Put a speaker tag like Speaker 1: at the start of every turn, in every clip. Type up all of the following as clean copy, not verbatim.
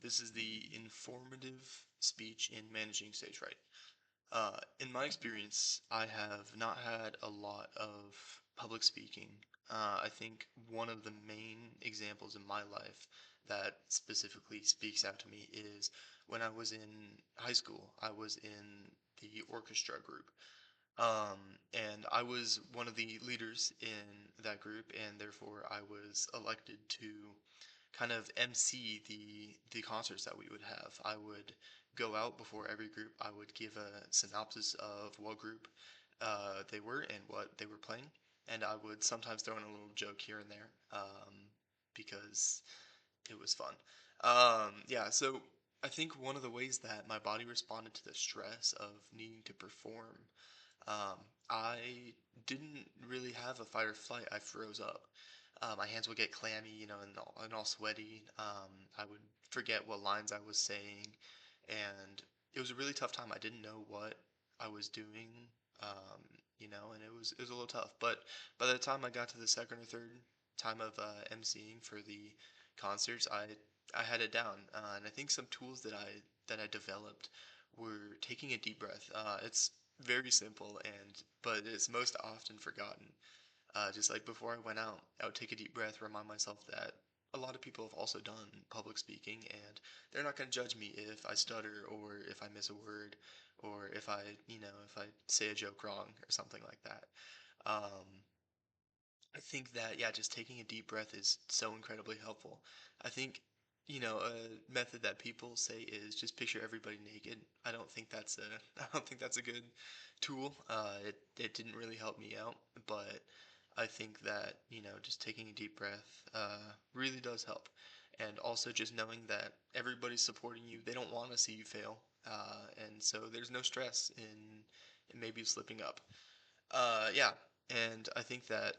Speaker 1: This is the informative speech in managing stage fright. In my experience, I have not had a lot of public speaking. I think one of the main examples in my life that specifically speaks out to me is when I was in high school. I was in the orchestra group. And I was one of the leaders in that group, and therefore I was elected to kind of MC the concerts that we would have. I would go out before every group. I would give a synopsis of what group they were and what they were playing, and I would sometimes throw in a little joke here and there because it was fun. Yeah, so I think one of the ways that my body responded to the stress of needing to perform, um, I didn't really have a fight or flight. I froze up. My hands would get clammy, and all sweaty. I would forget what lines I was saying, and it was a really tough time. I didn't know what I was doing, um, and it was a little tough. But by the time I got to the second or third time of emceeing for the concerts, I had it down, and I think some tools that I developed were taking a deep breath. It's very simple, but it's most often forgotten. Just like before I went out, I would take a deep breath, remind myself that a lot of people have also done public speaking, and they're not going to judge me if I stutter or if I miss a word or if I say a joke wrong or something like that. Um, I think that, yeah, just taking a deep breath is so incredibly helpful. I think, a method that people say is just picture everybody naked. I don't think that's a I don't think that's a good tool. It didn't really help me out, but I think that, just taking a deep breath really does help. And also just knowing that everybody's supporting you. They don't want to see you fail. And so there's no stress in maybe slipping up. Yeah, and I think that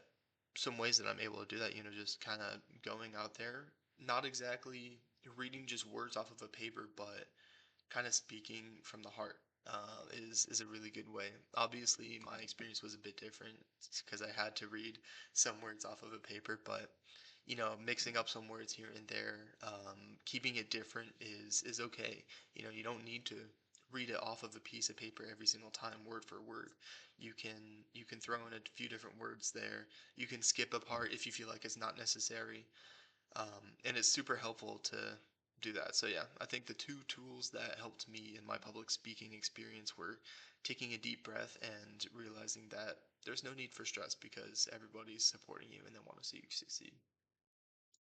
Speaker 1: some ways that I'm able to do that, just kind of going out there, not exactly reading just words off of a paper, but kind of speaking from the heart, is a really good way. Obviously, my experience was a bit different because I had to read some words off of a paper, but mixing up some words here and there, keeping it different is okay. You don't need to read it off of a piece of paper every single time, word for word. You can throw in a few different words there. You can skip a part if you feel like it's not necessary, and it's super helpful to do that. So yeah, I think the two tools that helped me in my public speaking experience were taking a deep breath and realizing that there's no need for stress because everybody's supporting you and they want to see you succeed.